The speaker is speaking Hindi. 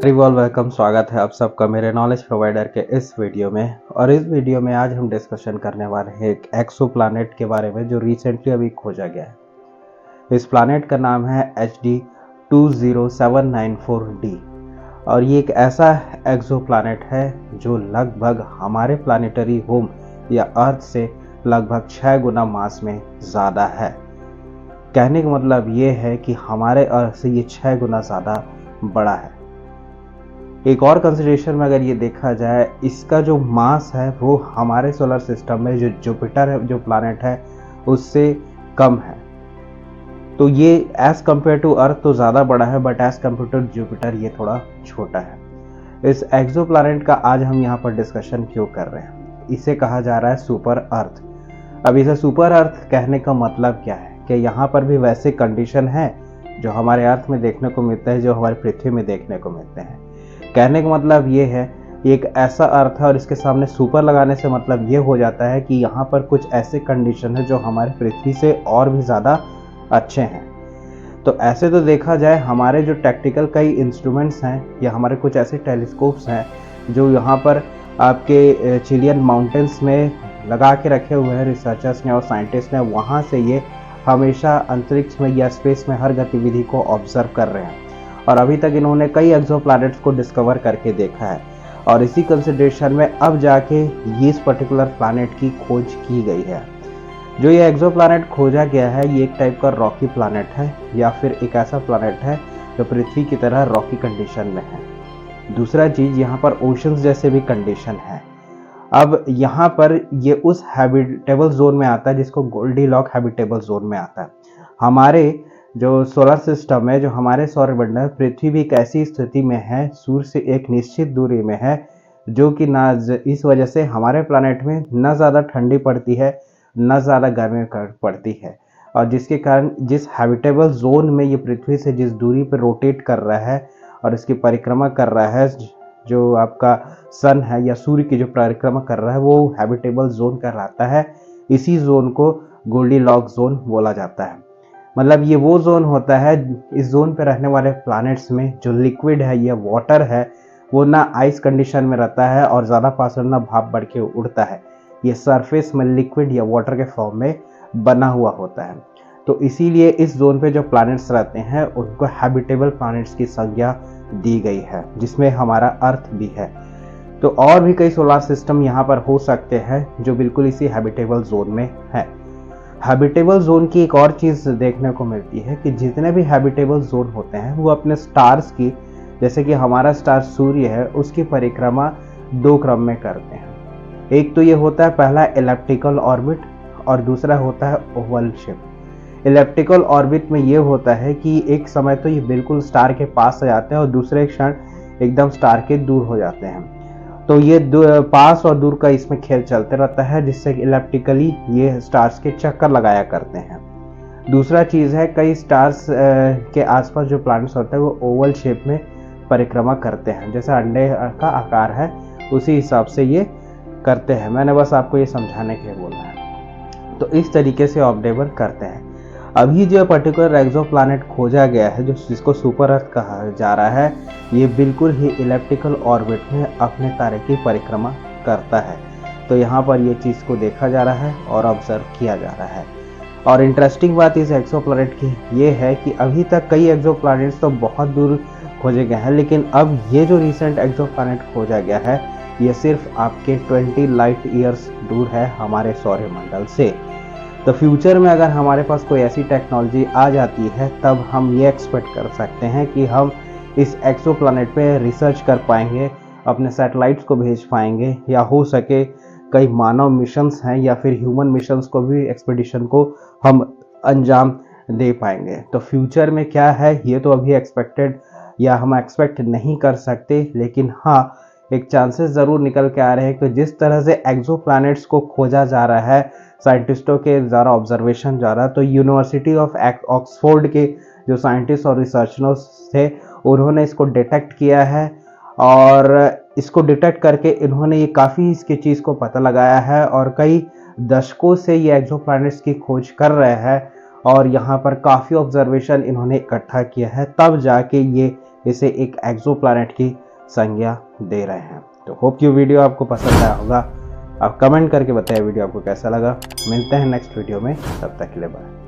वेलकम, स्वागत है आप सबका मेरे नॉलेज प्रोवाइडर के इस वीडियो में। और इस वीडियो में आज हम डिस्कशन करने वाले हैं एक एक्सो प्लानेट के बारे में जो रिसेंटली अभी खोजा गया है। इस प्लानेट का नाम है HD 20794d और ये एक ऐसा एक्सो प्लानेट है जो लगभग हमारे प्लानिटरी होम या अर्थ से लगभग 6 गुना मास में ज़्यादा है। कहने का मतलब ये है कि हमारे अर्थ से ये 6 गुना ज़्यादा बड़ा है। एक और कंसिडरेशन में अगर ये देखा जाए, इसका जो मास है वो हमारे सोलर सिस्टम में जो जुपिटर है, जो प्लैनेट है, उससे कम है। तो ये एज कम्पेयर टू अर्थ तो ज़्यादा बड़ा है, but as compare to Jupiter ये थोड़ा छोटा है। इस एक्सो प्लैनेट का आज हम यहाँ पर डिस्कशन क्यों कर रहे हैं? इसे कहा जा रहा है सुपर अर्थ। अब इसे सुपर अर्थ कहने का मतलब क्या है कि यहाँ पर भी वैसे कंडीशन है जो हमारे अर्थ में देखने को मिलते हैं, जो हमारी पृथ्वी में देखने को मिलते हैं। कहने का मतलब ये है, एक ऐसा अर्थ है और इसके सामने सुपर लगाने से मतलब ये हो जाता है कि यहाँ पर कुछ ऐसे कंडीशन है जो हमारे पृथ्वी से और भी ज़्यादा अच्छे हैं। तो ऐसे तो देखा जाए, हमारे जो टेक्निकल कई इंस्ट्रूमेंट्स हैं या हमारे कुछ ऐसे टेलीस्कोप्स हैं जो यहाँ पर आपके चिलियन माउंटेन्स में लगा के रखे हुए हैं रिसर्चर्स ने और साइंटिस्ट ने। वहाँ से ये हमेशा अंतरिक्ष में या स्पेस में हर गतिविधि को ऑब्जर्व कर रहे हैं और अभी तक इन्होंने कई एक्सो प्लैनेट्स को डिस्कवर करके देखा है। और इसी कंसिडरेशन में अब जाके ये इस पर्टिकुलर प्लैनेट की खोज की गई है। जो ये एक्सो प्लैनेट खोजा गया है, ये एक टाइप का रॉकी प्लैनेट है या फिर एक ऐसा प्लैनेट है जो पृथ्वी की तरह रॉकी कंडीशन में है। दूसरा चीज़, यहाँ पर ओशंस जैसे भी कंडीशन है। अब यहाँ पर ये उस हैबिटेबल जोन में आता है जिसको गोल्डीलॉक हैबिटेबल जोन में आता है। हमारे जो सोलर सिस्टम है, जो हमारे सौरमंडल, पृथ्वी भी एक ऐसी स्थिति में है, सूर्य से एक निश्चित दूरी में है, जो कि ना इस वजह से हमारे प्लानेट में न ज़्यादा ठंडी पड़ती है न ज़्यादा गर्मी पड़ती है। और जिसके कारण जिस हैबिटेबल जोन में ये पृथ्वी से जिस दूरी पर रोटेट कर रहा है और इसकी परिक्रमा कर रहा है, जो आपका सन है या सूर्य की जो परिक्रमा कर रहा है, वो हैबिटेबल जोन कहलाता है। इसी जोन को गोल्डीलॉक जोन बोला जाता है। मतलब ये वो जोन होता है, इस जोन पे रहने वाले प्लैनेट्स में जो लिक्विड है या वाटर है, वो ना आइस कंडीशन में रहता है और ज़्यादा पास ना भाप बढ़ के उड़ता है। ये सरफेस में लिक्विड या वाटर के फॉर्म में बना हुआ होता है। तो इसीलिए इस जोन पे जो प्लैनेट्स रहते हैं उनको हैबिटेबल प्लैनेट्स की संज्ञा दी गई है, जिसमें हमारा अर्थ भी है। तो और भी कई सोलर सिस्टम यहाँ पर हो सकते हैं जो बिल्कुल इसी हैबिटेबल जोन में है। हैबिटेबल जोन की एक और चीज़ देखने को मिलती है कि जितने भी हैबिटेबल जोन होते हैं वो अपने स्टार्स की, जैसे कि हमारा स्टार सूर्य है, उसकी परिक्रमा दो क्रम में करते हैं। एक तो ये होता है पहला एलिप्टिकल ऑर्बिट और दूसरा होता है ओवल शेप। एलिप्टिकल ऑर्बिट में ये होता है कि एक समय तो ये बिल्कुल स्टार के पास आ जाते हैं और दूसरे क्षण एकदम स्टार के दूर हो जाते हैं। तो ये पास और दूर का इसमें खेल चलते रहता है, जिससे इलेप्टिकली ये स्टार्स के चक्कर लगाया करते हैं। दूसरा चीज़ है, कई स्टार्स के आसपास जो प्लैनेट्स होते हैं वो ओवल शेप में परिक्रमा करते हैं, जैसे अंडे का आकार है उसी हिसाब से ये करते हैं। मैंने बस आपको ये समझाने के लिए बोला है। तो इस तरीके से ऑब्जर्व करते हैं। अभी जो पर्टिकुलर एक्सो प्लैनेट खोजा गया है, जो जिसको सुपर अर्थ कहा जा रहा है, ये बिल्कुल ही इलेप्टिकल ऑर्बिट में अपने तारे की परिक्रमा करता है। तो यहाँ पर ये चीज़ को देखा जा रहा है और ऑब्जर्व किया जा रहा है। और इंटरेस्टिंग बात इस एक्सो प्लैनेट की ये है कि अभी तक कई एक्सो प्लैनेट्स तो बहुत दूर खोजे गए हैं, लेकिन अब ये जो रिसेंट एक्सो प्लैनेट खोजा गया है, ये सिर्फ आपके 20 लाइट ईयर्स दूर है हमारे सौरमंडल से। तो फ्यूचर में अगर हमारे पास कोई ऐसी टेक्नोलॉजी आ जाती है, तब हम ये एक्सपेक्ट कर सकते हैं कि हम इस एक्सो प्लैनेट पे रिसर्च कर पाएंगे, अपने सैटेलाइट्स को भेज पाएंगे, या हो सके कई मानव मिशंस हैं या फिर ह्यूमन मिशंस को भी, एक्सपीडिशन को हम अंजाम दे पाएंगे। तो फ्यूचर में क्या है ये तो अभी एक्सपेक्टेड या हम एक्सपेक्ट नहीं कर सकते, लेकिन हाँ, एक चांसेस ज़रूर निकल के आ रहे हैं कि जिस तरह से एक्सो प्लैनेट्स को खोजा जा रहा है, साइंटिस्टों के ज़्यादा ऑब्जर्वेशन जा रहा है, तो यूनिवर्सिटी ऑफ ऑक्सफोर्ड के जो साइंटिस्ट और रिसर्चर्स थे, उन्होंने इसको डिटेक्ट किया है और इसको डिटेक्ट करके इन्होंने ये काफ़ी इसकी चीज़ को पता लगाया है और कई दशकों से ये एक्सो प्लैनेट्स की खोज कर रहे हैं और यहाँ पर काफ़ी ऑब्जर्वेशन इन्होंने इकट्ठा किया है, तब जाके ये इसे एक एक्सोप्लैनेट की संज्ञा दे रहे हैं। तो होप कि वीडियो आपको पसंद आया होगा। आप कमेंट करके बताइए वीडियो आपको कैसा लगा। मिलते हैं नेक्स्ट वीडियो में, तब तक के लिए बाय।